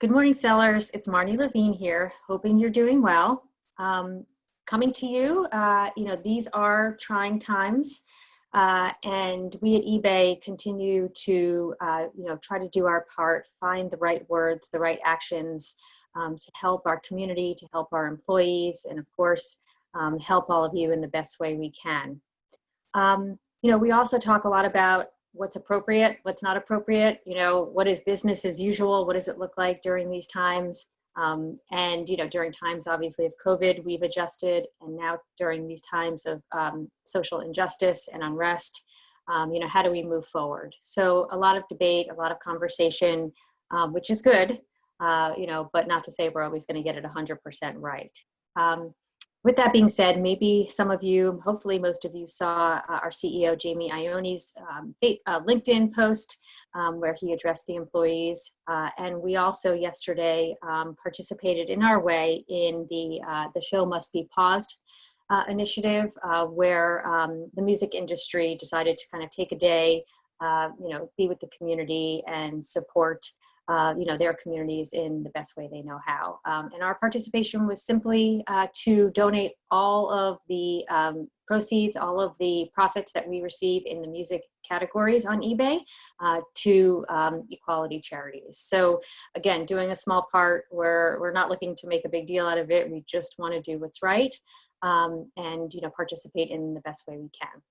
Good morning, sellers. It's Marnie Levine here, hoping you're doing well. Coming to you, these are trying times, and we at eBay continue to, try to do our part, find the right words, the right actions to help our community, to help our employees, and of course, help all of you in the best way we can. We also talk a lot about what's appropriate, what's not appropriate, what is business as usual, what does it look like during these times? During times obviously of COVID, we've adjusted, and now during these times of social injustice and unrest, how do we move forward? So a lot of debate, a lot of conversation, which is good, but not to say we're always going to get it 100% right. With that being said, maybe some of you, hopefully most of you saw our CEO, Jamie Ione's LinkedIn post where he addressed the employees. And we also yesterday participated in our way in the Show Must Be Paused initiative where the music industry decided to kind of take a day, be with the community and support their communities in the best way they know how. And our participation was simply to donate all of the proceeds, all of the profits that we receive in the music categories on eBay to equality charities. So again, doing a small part, we're not looking to make a big deal out of it. We just want to do what's right and participate in the best way we can.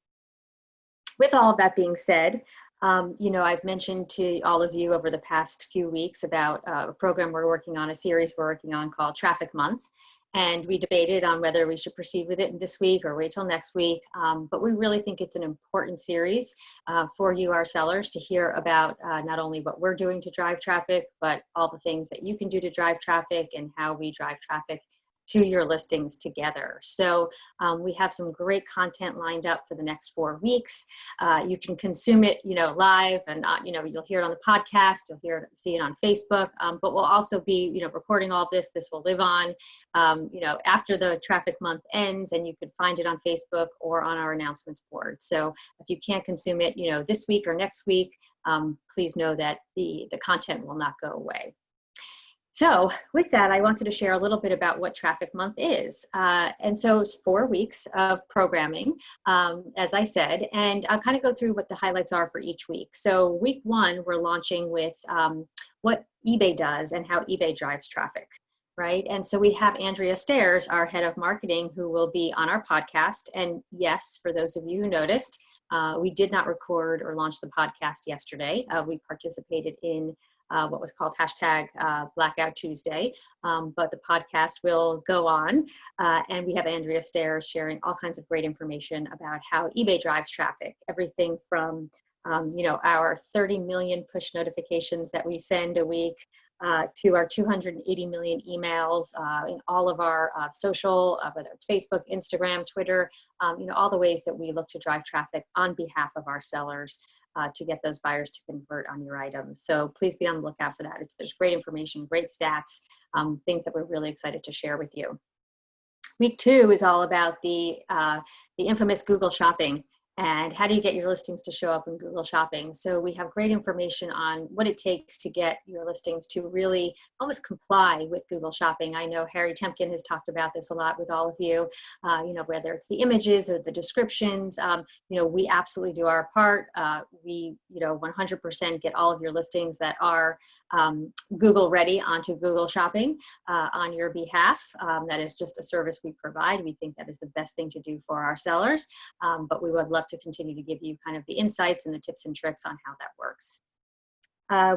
With all of that being said, I've mentioned to all of you over the past few weeks about a program we're working on, a series we're working on called Traffic Month. And we debated on whether we should proceed with it this week or wait till next week. But we really think it's an important series for you, our sellers, to hear about not only what we're doing to drive traffic, but all the things that you can do to drive traffic and how we drive traffic to your listings together. So we have some great content lined up for the next 4 weeks. You can consume it, live, and you'll hear it on the podcast, see it on Facebook, but we'll also be, recording all of this. This will live on, after the traffic month ends, and you can find it on Facebook or on our announcements board. So if you can't consume it, this week or next week, please know that the content will not go away. So with that, I wanted to share a little bit about what Traffic Month is. And so it's 4 weeks of programming, as I said, and I'll kind of go through what the highlights are for each week. So week 1, we're launching with what eBay does and how eBay drives traffic, right? And so we have Andrea Stairs, our head of marketing, who will be on our podcast. And yes, for those of you who noticed, we did not record or launch the podcast yesterday. We participated in what was called hashtag Blackout Tuesday, but the podcast will go on, and we have Andrea Stairs sharing all kinds of great information about how eBay drives traffic, everything from our 30 million push notifications that we send a week to our 280 million emails in all of our social, whether it's Facebook, Instagram, Twitter, all the ways that we look to drive traffic on behalf of our sellers to get those buyers to convert on your items. So please be on the lookout for that. There's great information, great stats, things that we're really excited to share with you. Week 2 is all about the infamous Google Shopping and how do you get your listings to show up in Google Shopping. So we have great information on what it takes to get your listings to really almost comply with Google Shopping. I know Harry Temkin has talked about this a lot with all of you, whether it's the images or the descriptions, we absolutely do our part. We 100% get all of your listings that are Google ready onto Google Shopping on your behalf. That is just a service we provide. We think that is the best thing to do for our sellers, but we would love to continue to give you kind of the insights and the tips and tricks on how that works.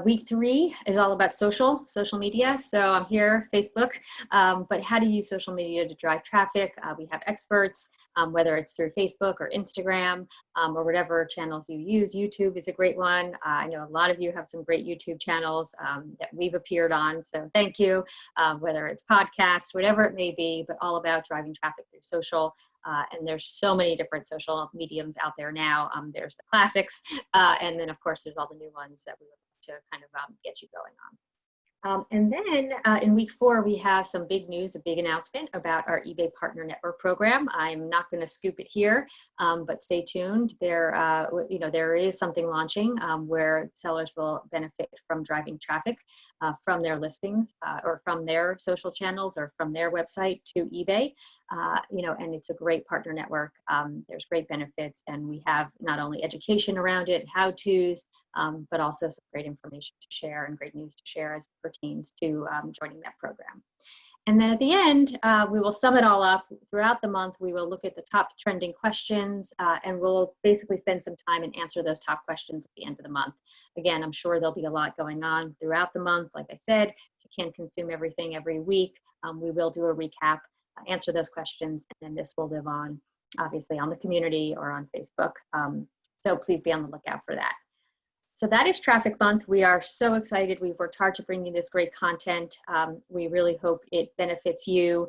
Week 3 is all about social media. So I'm here, Facebook, but how to use social media to drive traffic. We have experts, whether it's through Facebook or Instagram or whatever channels you use. YouTube is a great one. I know a lot of you have some great YouTube channels that we've appeared on, so thank you. Whether it's podcasts, whatever it may be, but all about driving traffic through social. And there's so many different social mediums out there now. There's the classics, and then of course there's all the new ones that we would like to kind of get you going And then in week 4, we have some big news, a big announcement about our eBay Partner Network program. I'm not going to scoop it here, but stay tuned. There is something launching where sellers will benefit from driving traffic from their listings or from their social channels or from their website to eBay. And it's a great partner network. There's great benefits, and we have not only education around it, how-tos, but also some great information to share and great news to share as it pertains to joining that program. And then at the end, we will sum it all up. Throughout the month, we will look at the top trending questions, and we'll basically spend some time and answer those top questions at the end of the month. Again, I'm sure there'll be a lot going on throughout the month. Like I said, if you can't consume everything every week, we will do a recap, answer those questions, and then this will live on, obviously, on the community or on Facebook. So please be on the lookout for that. So that is Traffic Month. We are so excited. We've worked hard to bring you this great content. We really hope it benefits you.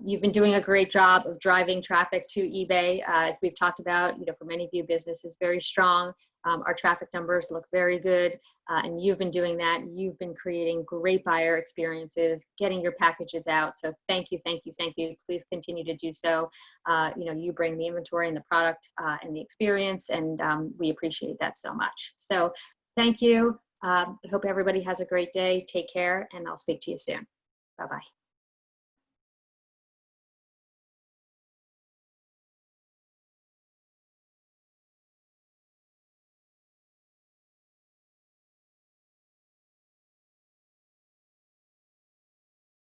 You've been doing a great job of driving traffic to eBay. As we've talked about, for many of you, business is very strong. Our traffic numbers look very good, and you've been doing that. You've been creating great buyer experiences, getting your packages out. So thank you, thank you, thank you. Please continue to do so. You bring the inventory and the product and the experience, and we appreciate that so much. So thank you. I hope everybody has a great day. Take care, and I'll speak to you soon. Bye-bye.